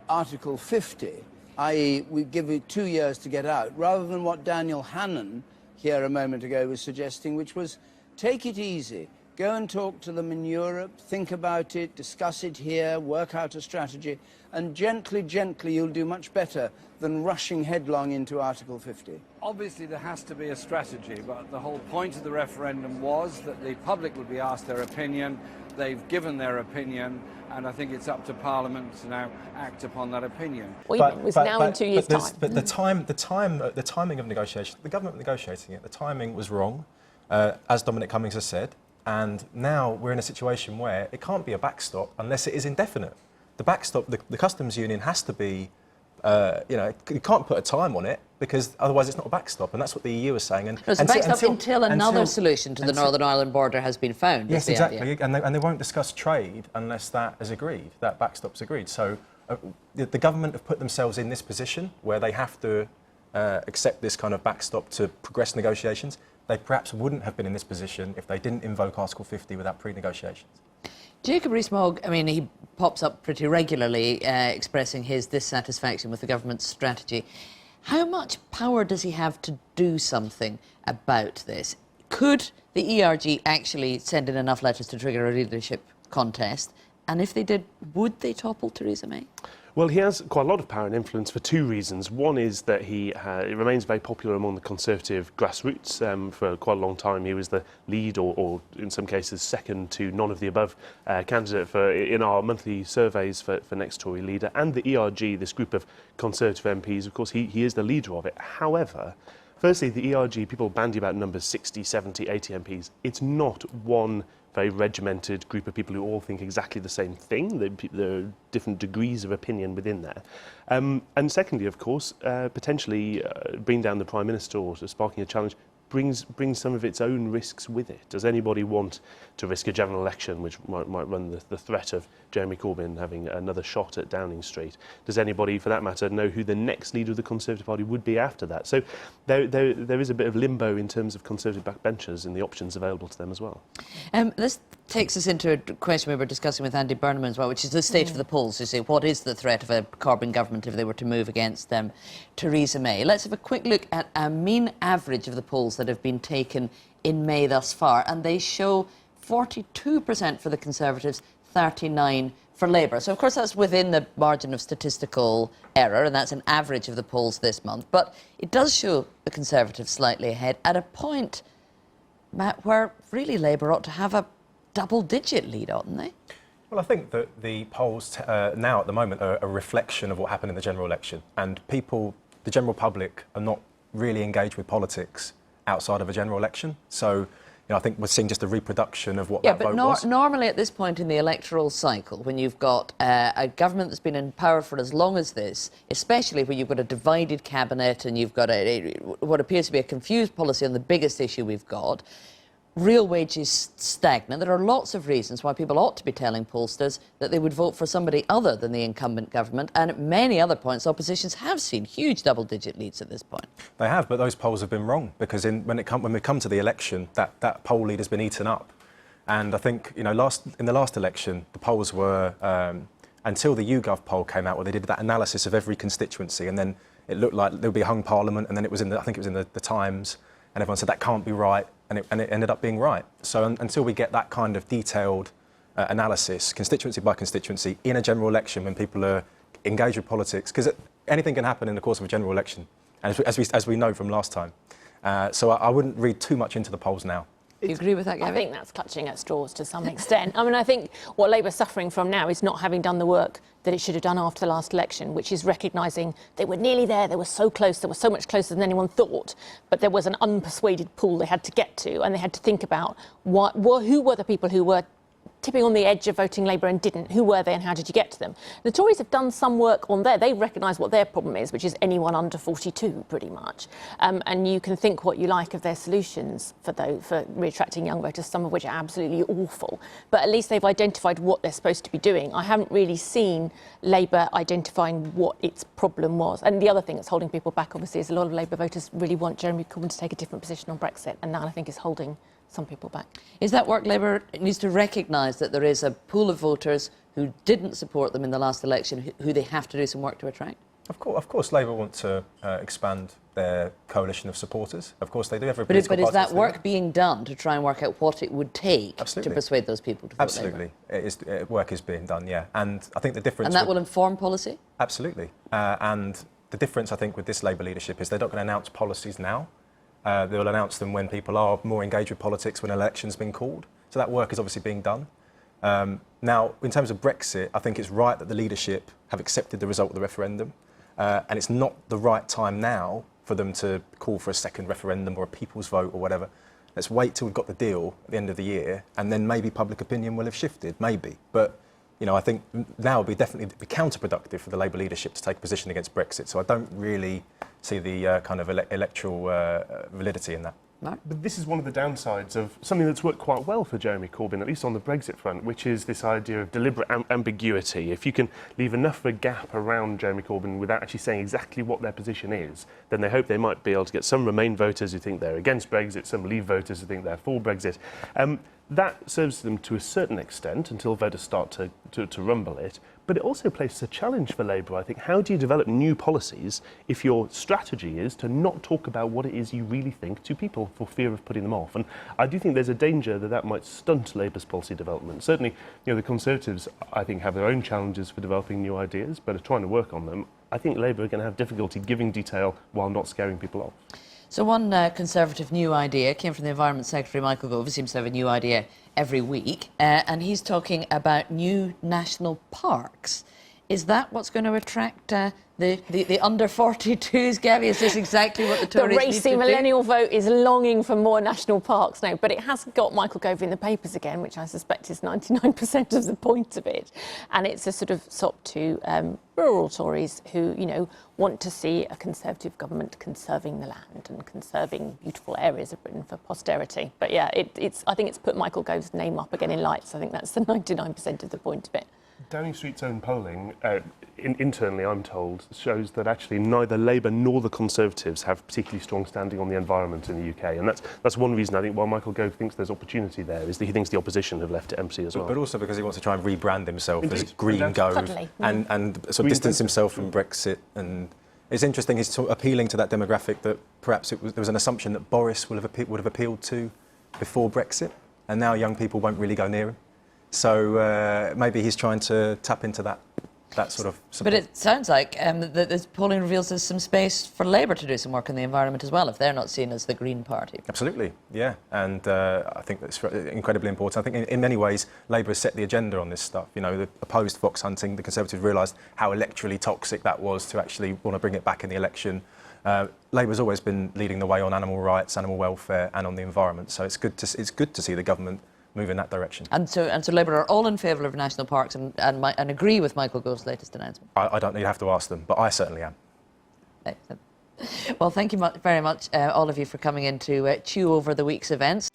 Article 50, i.e. we give you 2 years to get out, rather than what Daniel Hannan here a moment ago was suggesting, which was take it easy. Go and talk to them in Europe, think about it, discuss it here, work out a strategy, and gently, gently you'll do much better than rushing headlong into Article 50. Obviously there has to be a strategy, but the whole point of the referendum was that the public would be asked their opinion. They've given their opinion, and I think it's up to Parliament to now act upon that opinion. Well, it was now in 2 years' time. But the timing of negotiation, the government negotiating it, the timing was wrong, as Dominic Cummings has said. And now we're in a situation where it can't be a backstop unless it is indefinite. The backstop, the customs union has to be, you can't put a time on it because otherwise it's not a backstop, and that's what the EU is saying. And it's a backstop until another solution to the Northern Ireland border has been found. Yes, exactly. And they won't discuss trade unless that is agreed, that backstop's agreed. So the government have put themselves in this position where they have to accept this kind of backstop to progress negotiations. They perhaps wouldn't have been in this position if they didn't invoke Article 50 without pre-negotiations. Jacob Rees-Mogg, I mean, he pops up pretty regularly expressing his dissatisfaction with the government's strategy. How much power does he have to do something about this? Could the ERG actually send in enough letters to trigger a leadership contest? And if they did, would they topple Theresa May? Well, he has quite a lot of power and influence for two reasons. One is that he remains very popular among the Conservative grassroots. For quite a long time, he was the lead, or in some cases, second to none of the above candidate in our monthly surveys for next Tory leader. And the ERG, this group of Conservative MPs, of course, he is the leader of it. However, firstly, the ERG, people bandy about numbers 60, 70, 80 MPs. It's not one very regimented group of people who all think exactly the same thing. There are different degrees of opinion within there. And secondly, of course, potentially bringing down the Prime Minister or sparking a challenge brings some of its own risks with it. Does anybody want to risk a general election which might run the threat of Jeremy Corbyn having another shot at Downing Street? Does anybody, for that matter, know who the next leader of the Conservative Party would be after that? So there is a bit of limbo in terms of Conservative backbenchers and the options available to them as well. This takes us into a question we were discussing with Andy Burnham as well, which is the state of the polls. You say, what is the threat of a Corbyn government if they were to move against Theresa May? Let's have a quick look at a mean average of the polls that have been taken in May thus far, and they show 42% for the Conservatives, 39% for Labour. So, of course, that's within the margin of statistical error, and that's an average of the polls this month. But it does show the Conservatives slightly ahead at a point, Matt, where really Labour ought to have a double-digit lead, oughtn't they? Well, I think that the polls now at the moment are a reflection of what happened in the general election. And people, the general public, are not really engaged with politics outside of a general election. So, I think we're seeing just a reproduction of what that vote was. Normally at this point in the electoral cycle, when you've got a government that's been in power for as long as this, especially when you've got a divided cabinet and you've got what appears to be a confused policy on the biggest issue we've got, real wages stagnant. There are lots of reasons why people ought to be telling pollsters that they would vote for somebody other than the incumbent government, and at many other points oppositions have seen huge double-digit leads at this point. They have, but those polls have been wrong, because when we come to the election, that poll lead has been eaten up. And I think, in the last election, the polls were, until the YouGov poll came out, where they did that analysis of every constituency, and then it looked like there would be a hung parliament, and then it was I think it was in the Times, and everyone said that can't be right. And it ended up being right. So until we get that kind of detailed analysis, constituency by constituency, in a general election when people are engaged with politics, because anything can happen in the course of a general election, as we know from last time. So I wouldn't read too much into the polls now. Do you agree with that, Gavin? I think that's clutching at straws to some extent. I mean, I think what Labour's suffering from now is not having done the work that it should have done after the last election, which is recognising they were nearly there, they were so close, they were so much closer than anyone thought, but there was an unpersuaded pool they had to get to, and they had to think about who were the people who were tipping on the edge of voting Labour and didn't. Who were they and how did you get to them? The Tories have done some work on there. They recognise what their problem is, which is anyone under 42, pretty much. And you can think what you like of their solutions for reattracting young voters, some of which are absolutely awful. But at least they've identified what they're supposed to be doing. I haven't really seen Labour identifying what its problem was. And the other thing that's holding people back, obviously, is a lot of Labour voters really want Jeremy Corbyn to take a different position on Brexit. And that, I think, is holding some people back. Is that work Labour needs to recognise that there is a pool of voters who didn't support them in the last election, who they have to do some work to attract? Of course Labour want to expand their coalition of supporters. Of course they do. Every political but is party that work being done to try and work out what it would take to persuade those people to vote Absolutely. Labour? Work is being done, yeah. And I think the difference... And that will inform policy? Absolutely. And the difference, I think, with this Labour leadership is they're not going to announce policies now. They'll announce them when people are more engaged with politics, when an election's been called. So that work is obviously being done. Now, in terms of Brexit, I think it's right that the leadership have accepted the result of the referendum. And it's not the right time now for them to call for a second referendum or a people's vote or whatever. Let's wait till we've got the deal at the end of the year, and then maybe public opinion will have shifted, maybe. But I think now would definitely be counterproductive for the Labour leadership to take a position against Brexit. So I don't really see the kind of electoral validity in that. No. But this is one of the downsides of something that's worked quite well for Jeremy Corbyn, at least on the Brexit front, which is this idea of deliberate ambiguity. If you can leave enough of a gap around Jeremy Corbyn without actually saying exactly what their position is, then they hope they might be able to get some Remain voters who think they're against Brexit, some Leave voters who think they're for Brexit. That serves them to a certain extent until voters start to rumble it, but it also places a challenge for Labour, I think. How do you develop new policies if your strategy is to not talk about what it is you really think to people for fear of putting them off? And I do think there's a danger that that might stunt Labour's policy development. Certainly, the Conservatives, I think, have their own challenges for developing new ideas, but are trying to work on them. I think Labour are going to have difficulty giving detail while not scaring people off. So one Conservative new idea came from the Environment Secretary, Michael Gove, who seems to have a new idea every week, and he's talking about new national parks. Is that what's going to attract the under-42s, Gabby? Is this exactly what the Tories need to do? The racy millennial vote is longing for more national parks now, but it has got Michael Gove in the papers again, which I suspect is 99% of the point of it. And it's a sort of sop to rural Tories who, want to see a Conservative government conserving the land and conserving beautiful areas of Britain for posterity. But yeah, I think it's put Michael Gove's name up again in lights. I think that's the 99% of the point of it. Downing Street's own polling, internally I'm told, shows that actually neither Labour nor the Conservatives have particularly strong standing on the environment in the UK. And that's one reason I think why Michael Gove thinks there's opportunity there, is that he thinks the opposition have left it empty as well. But also because he wants to try and rebrand himself as Green That's Gove totally. and sort of Green distance Gove. himself from Brexit. And it's interesting, he's sort of appealing to that demographic that perhaps there was an assumption that Boris would have appealed to before Brexit, and now young people won't really go near him. So maybe he's trying to tap into that sort of support. But it sounds like this polling reveals there's some space for Labour to do some work on the environment as well, if they're not seen as the Green Party. Absolutely, yeah. And I think that's incredibly important. I think in many ways, Labour has set the agenda on this stuff. They opposed fox hunting. The Conservatives realised how electorally toxic that was to actually want to bring it back in the election. Labour's always been leading the way on animal rights, animal welfare and on the environment. So it's good to see the government move in that direction. And so Labour are all in favour of national parks and agree with Michael Gove's latest announcement. I don't need to have to ask them, but I certainly am. Excellent. Well, thank you very much, all of you, for coming in to chew over the week's events.